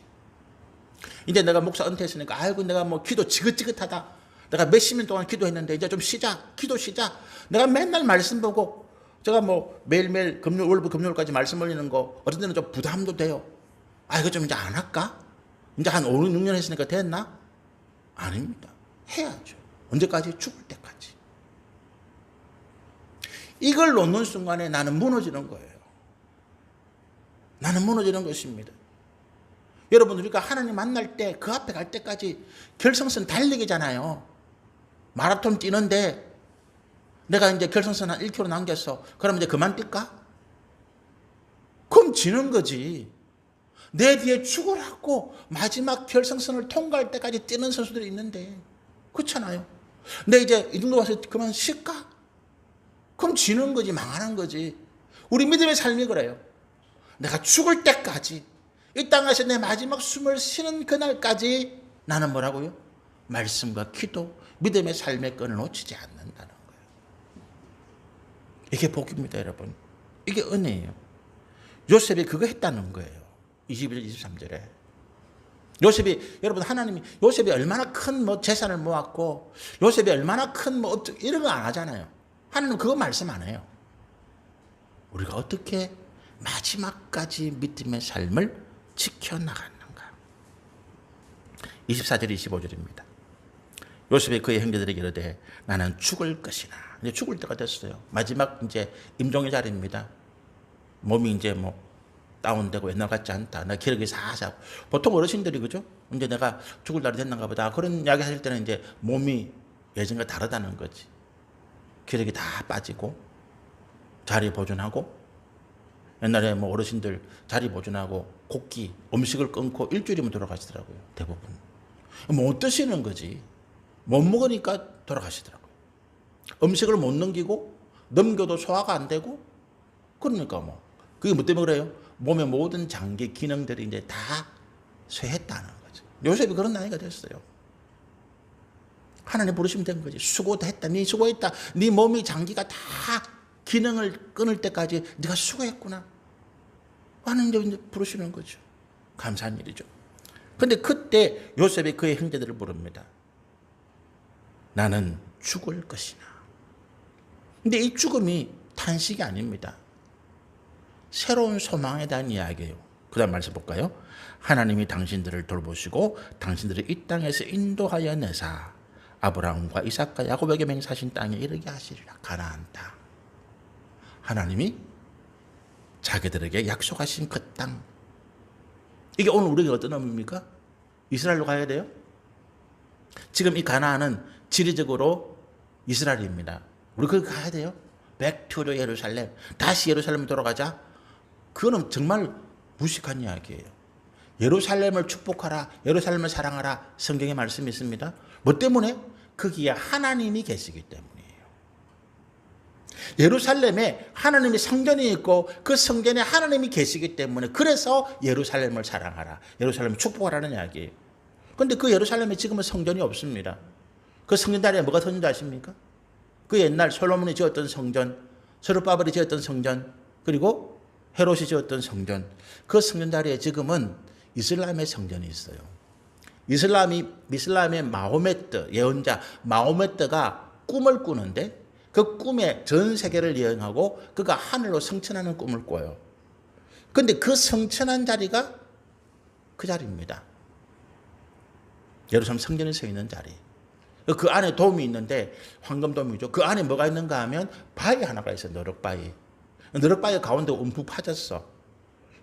이제 내가 목사 은퇴했으니까 아이고 내가 뭐 기도 지긋지긋하다. 내가 몇십 년 동안 기도했는데 이제 좀 쉬자. 기도 쉬자. 내가 맨날 말씀 보고 제가 뭐 매일매일 월부터 금요일까지 말씀 올리는 거 어떤 때는 좀 부담도 돼요. 아 이거 좀 이제 안 할까? 이제 한 5, 6년 했으니까 됐나? 아닙니다. 해야죠. 언제까지? 죽을 때까지. 이걸 놓는 순간에 나는 무너지는 거예요. 나는 무너지는 것입니다. 여러분 우리가 하나님 만날 때 그 앞에 갈 때까지 결승선 달리기잖아요. 마라톤 뛰는데 내가 이제 결승선 한 1km 남겼어. 그러면 이제 그만 뛸까? 그럼 지는 거지. 내 뒤에 죽으라고 마지막 결승선을 통과할 때까지 뛰는 선수들이 있는데 그렇잖아요. 내 이제 이 정도 와서 그만 쉴까? 그럼 지는 거지. 망하는 거지. 우리 믿음의 삶이 그래요. 내가 죽을 때까지 이 땅에서 내 마지막 숨을 쉬는 그날까지 나는 뭐라고요? 말씀과 기도, 믿음의 삶의 끈을 놓치지 않는다는 거예요. 이게 복입니다, 여러분. 이게 은혜예요. 요셉이 그거 했다는 거예요. 21절, 23절에. 요셉이, 여러분, 하나님이, 요셉이 얼마나 큰 뭐 재산을 모았고, 요셉이 얼마나 큰 뭐, 이런 거 안 하잖아요. 하나님은 그거 말씀 안 해요. 우리가 어떻게 마지막까지 믿음의 삶을 지켜나갔는가. 24절, 25절입니다. 요셉이 그의 형제들에게 이르되 나는 죽을 것이나. 이제 죽을 때가 됐어요. 마지막 이제 임종의 자리입니다. 몸이 이제 뭐 다운되고 옛날 같지 않다. 나 기력이 사사하고. 보통 어르신들이 그죠? 이제 내가 죽을 날이 됐는가 보다. 그런 이야기 하실 때는 이제 몸이 예전과 다르다는 거지. 기력이 다 빠지고 자리 보존하고 옛날에 뭐 어르신들 자리 보존하고 곡기 음식을 끊고 일주일이면 돌아가시더라고요. 대부분. 뭐 어떠시는 거지? 못 먹으니까 돌아가시더라고요. 음식을 못 넘기고 넘겨도 소화가 안 되고 그러니까 뭐 그게 뭐 때문에 그래요? 몸의 모든 장기 기능들이 이제 다 쇠했다는 거죠. 요셉이 그런 나이가 됐어요. 하나님 부르시면 된 거지. 수고도 했다. 네 수고했다. 네 몸이 장기가 다 기능을 끊을 때까지 네가 수고했구나. 하나님 이제 부르시는 거죠. 감사한 일이죠. 근데 그때 요셉이 그의 형제들을 부릅니다. 나는 죽을 것이나. 근데 이 죽음이 탄식이 아닙니다. 새로운 소망에 대한 이야기예요. 그 다음 말씀 볼까요? 하나님이 당신들을 돌보시고 당신들을 이 땅에서 인도하여 내사 아브라함과 이삭과 야곱에게 맹세하신 땅에 이르게 하시리라. 가나안 땅. 하나님이 자기들에게 약속하신 그 땅. 이게 오늘 우리에게 어떤 의미입니까? 이스라엘로 가야 돼요? 지금 이 가나안은 지리적으로 이스라엘입니다. 우리 거기 가야 돼요? Back to the 예루살렘. 다시 예루살렘 돌아가자. 그거는 정말 무식한 이야기예요. 예루살렘을 축복하라, 예루살렘을 사랑하라 성경에 말씀이 있습니다. 뭐 때문에? 거기에 하나님이 계시기 때문이에요. 예루살렘에 하나님의 성전이 있고 그 성전에 하나님이 계시기 때문에 그래서 예루살렘을 사랑하라, 예루살렘을 축복하라는 이야기예요. 그런데 그 예루살렘에 지금은 성전이 없습니다. 그 성전 자리에 뭐가 섰는지 아십니까? 그 옛날 솔로몬이 지었던 성전, 스룹바벨이 지었던 성전, 그리고 헤롯이 지었던 성전, 그 성전 자리에 지금은 이슬람의 성전이 있어요. 이슬람의 마호메트 예언자 마호메트가 꿈을 꾸는데 그 꿈에 전 세계를 여행하고 그가 하늘로 승천하는 꿈을 꿔요. 그런데 그 승천한 자리가 그 자리입니다. 예루살렘 성전에 서 있는 자리. 그 안에 돔이 있는데 황금돔이죠. 그 안에 뭐가 있는가 하면 바위 하나가 있어요. 너럭바위. 너럭바위 가운데 움푹 파졌어.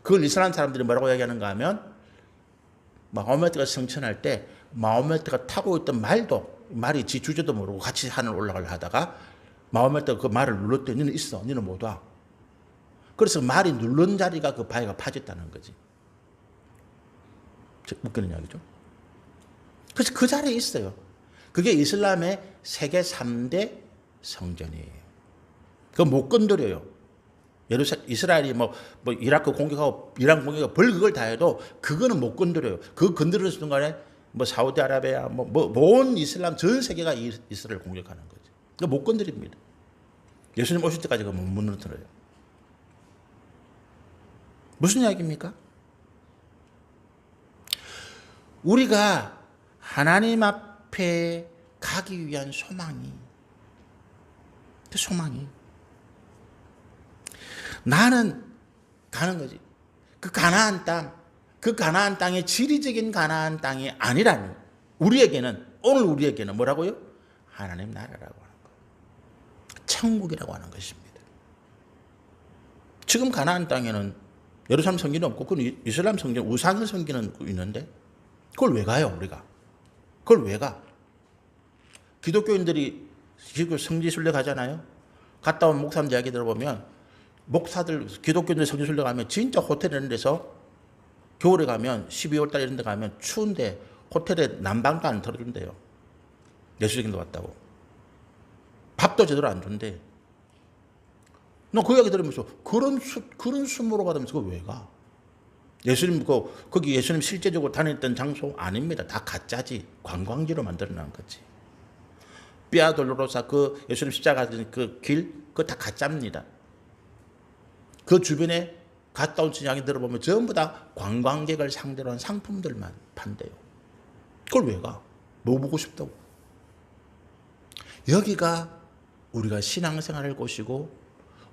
그걸 이슬람 사람들이 뭐라고 얘기하는가 하면 마호메트가 승천할 때 마호메트가 타고 있던 말이 지 주제도 모르고 같이 하늘 올라가려 하다가 마호메트가 그 말을 눌렀더니 너는 있어. 너는 못 와. 그래서 말이 누른 자리가 그 바위가 파졌다는 거지. 웃기는 이야기죠. 그래서 그 자리에 있어요. 그게 이슬람의 세계 3대 성전이에요. 그거 못 건드려요. 이스라엘이 이라크 공격하고 이란 공격하고 별걸 다 해도 그거는 못 건드려요. 그거 건드리는 순간에 사우디아라비아 온 이슬람 전 세계가 이스라엘을 공격하는 거지. 그거 못 건드립니다. 예수님 오실 때까지 그거 못 무너뜨려요. 무슨 이야기입니까? 우리가 하나님 앞에 가기 위한 소망이, 그 소망이 나는 가는 거지. 그 가나안 땅의 지리적인 가나안 땅이 아니라는, 오늘 우리에게는 뭐라고요? 하나님 나라라고 하는 거. 천국이라고 하는 것입니다. 지금 가나안 땅에는 예루살렘 성전이 없고, 그 이슬람 성전, 우상을 섬기는 있는데, 그걸 왜 가요, 우리가? 그걸 왜 가? 기독교인들이 성지순례 가잖아요? 갔다 온 목사님들 이야기 들어보면, 기독교인들 성지순례 가면 진짜 호텔 이런 데서 겨울에 가면 12월 달 이런 데 가면 추운데 호텔에 난방도 안 틀어준대요. 예수님도 왔다고. 밥도 제대로 안 준대. 너 그 이야기 들으면서 그런 수모로 받으면서 그걸 왜 가? 거기 예수님 실제적으로 다녔던 장소 아닙니다. 다 가짜지. 관광지로 만들어놓은 거지. 비아 돌로로사 그 예수님 십자가 그 길, 그거 다 가짜입니다. 그 주변에 갔다 온 이야기 들어보면 전부 다 관광객을 상대로 한 상품들만 판대요. 그걸 왜 가? 뭐 보고 싶다고? 여기가 우리가 신앙생활할 곳이고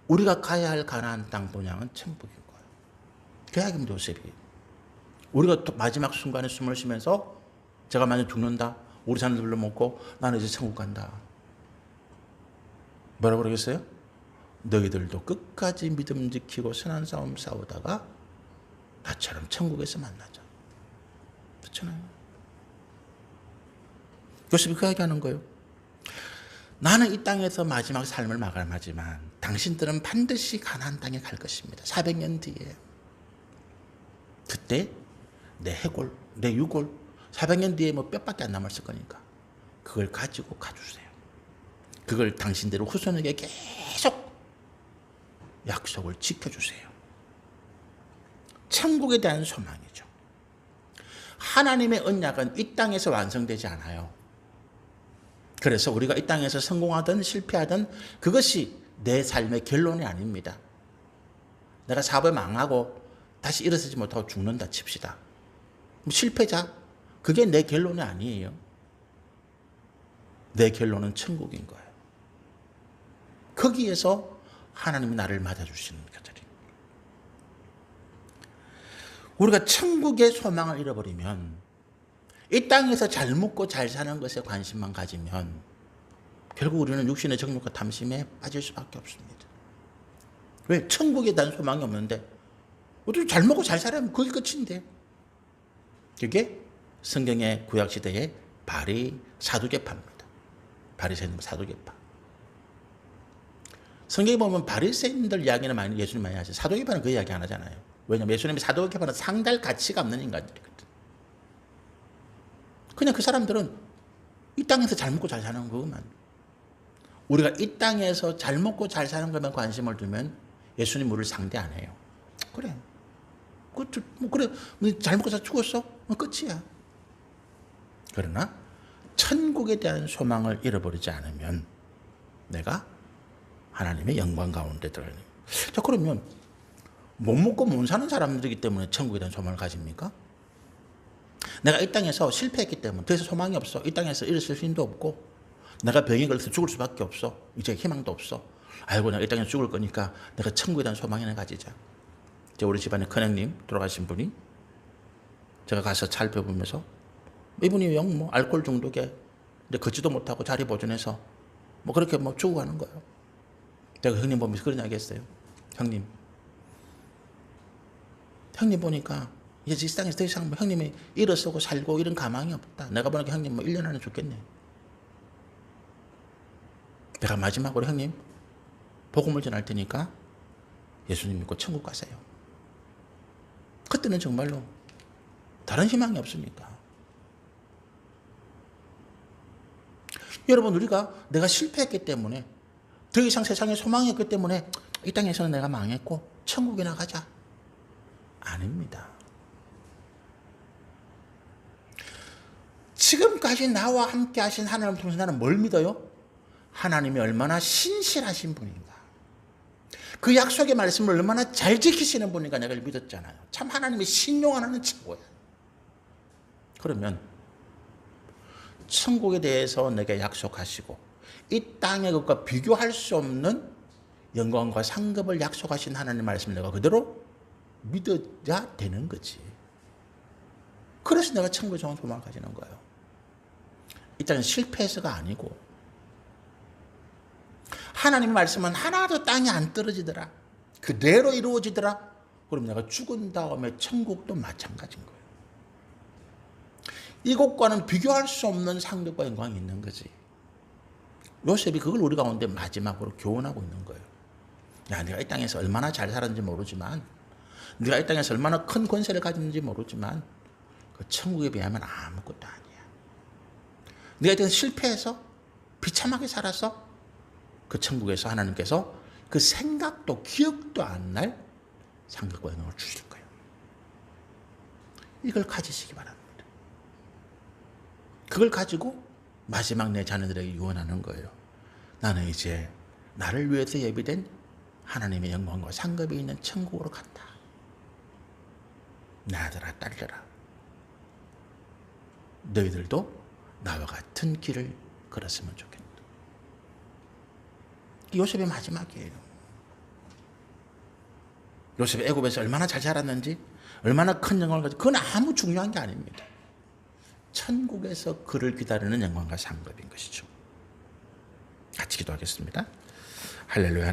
우리가 가야 할 가나안 땅 본향은 천국인 거예요. 그 이야기입니다, 요셉이. 우리가 마지막 순간에 숨을 쉬면서 제가 만약 죽는다. 우리 자녀들로 먹고 나는 이제 천국 간다. 뭐라고 그러겠어요? 너희들도 끝까지 믿음 지키고 선한 싸움 싸우다가 나처럼 천국에서 만나자. 그렇잖아요. 요셉이 그 이야기하는 거예요. 나는 이 땅에서 마지막 삶을 마감하지만 당신들은 반드시 가나안 땅에 갈 것입니다. 400년 뒤에. 그때 내 해골, 내 유골 400년 뒤에 뭐 뼈밖에 안 남았을 거니까 그걸 가지고 가주세요. 그걸 당신들의 후손에게 계속 약속을 지켜주세요. 천국에 대한 소망이죠. 하나님의 언약은 이 땅에서 완성되지 않아요. 그래서 우리가 이 땅에서 성공하든 실패하든 그것이 내 삶의 결론이 아닙니다. 내가 사업에 망하고 다시 일어서지 못하고 죽는다 칩시다. 실패자, 그게 내 결론이 아니에요. 내 결론은 천국인 거예요. 거기에서 하나님이 나를 맞아주시는 것들이. 우리가 천국의 소망을 잃어버리면, 이 땅에서 잘 먹고 잘 사는 것에 관심만 가지면 결국 우리는 육신의 정욕과 탐심에 빠질 수밖에 없습니다. 왜? 천국에 대한 소망이 없는데 어떻게 잘 먹고 잘 살아면 그게 끝인데. 그게 성경의 구약시대의 바리 사두개파입니다. 바리새인 사두개파. 성경에 보면 바리새인들 이야기는 많이 예수님 많이 하죠. 사도계파는 그 이야기 안 하잖아요. 왜냐하면 예수님이 사도계파는 상달 가치가 없는 인간들이거든. 그냥 그 사람들은 이 땅에서 잘 먹고 잘 사는 거만. 우리가 이 땅에서 잘 먹고 잘 사는 것만 관심을 두면 예수님 우리를 상대 안 해요. 그래. 그래. 잘 먹고 잘 죽었어? 끝이야. 그러나 천국에 대한 소망을 잃어버리지 않으면 내가 하나님의 영광 가운데 들어가는. 자, 그러면 못 먹고 못 사는 사람들이기 때문에 천국에 대한 소망을 가집니까? 내가 이 땅에서 실패했기 때문에 더 이상 소망이 없어. 이 땅에서 일어설 힘도 없고 내가 병에 걸려서 죽을 수밖에 없어. 이제 희망도 없어. 아이고, 내가 이 땅에서 죽을 거니까 내가 천국에 대한 소망이나 가지자. 우리 집안에 큰형님 돌아가신 분이 제가 가서 살펴보면서 이분이 영 알코올 중독에 이제 걷지도 못하고 자리 보존해서 그렇게 죽어가는 거예요. 제가 형님 보면서 그런 이야기 했어요. 형님 보니까 이제 이 땅에서 더 이상 형님이 일어서고 살고 이런 가망이 없다. 내가 보니까 형님 1년 안에 죽겠네. 내가 마지막으로 형님 복음을 전할 테니까 예수님 믿고 천국 가세요. 그때는 정말로 다른 희망이 없습니까? 여러분, 우리가 내가 실패했기 때문에 더 이상 세상에 소망이 없기 때문에 이 땅에서는 내가 망했고 천국에 나가자. 아닙니다. 지금까지 나와 함께 하신 하나님을 통해서 나는 뭘 믿어요? 하나님이 얼마나 신실하신 분인가. 그 약속의 말씀을 얼마나 잘 지키시는 분인가 내가 믿었잖아요. 참 하나님이 신용하는 최고야. 그러면 천국에 대해서 내게 약속하시고 이 땅의 것과 비교할 수 없는 영광과 상급을 약속하신 하나님의 말씀을 내가 그대로 믿어야 되는 거지. 그래서 내가 천국에 좋은 소망을 가지는 거예요. 이 땅은 실패해서가 아니고 하나님의 말씀은 하나도 땅에 안 떨어지더라. 그대로 이루어지더라. 그럼 내가 죽은 다음에 천국도 마찬가지인 거예요. 이것과는 비교할 수 없는 상급과 영광이 있는 거지. 요셉이 그걸 우리 가운데 마지막으로 교훈하고 있는 거예요. 야, 내가 이 땅에서 얼마나 잘 살았는지 모르지만, 네가 이 땅에서 얼마나 큰 권세를 가졌는지 모르지만 그 천국에 비하면 아무것도 아니야. 네가 이 땅에서 실패해서 비참하게 살아서 그 천국에서 하나님께서 그 생각도 기억도 안 날 상급과 영광을 주실 거예요. 이걸 가지시기 바랍니다. 그걸 가지고 마지막 내 자녀들에게 유언하는 거예요. 나는 이제 나를 위해서 예비된 하나님의 영광과 상급이 있는 천국으로 간다. 내 아들아, 딸들아, 너희들도 나와 같은 길을 걸었으면 좋겠다. 요셉의 마지막이에요. 요셉이 애굽에서 얼마나 잘 자랐는지, 얼마나 큰 영광을 가지고, 그건 아무 중요한 게 아닙니다. 천국에서 그를 기다리는 영광과 상급인 것이죠. 같이 기도하겠습니다. 할렐루야.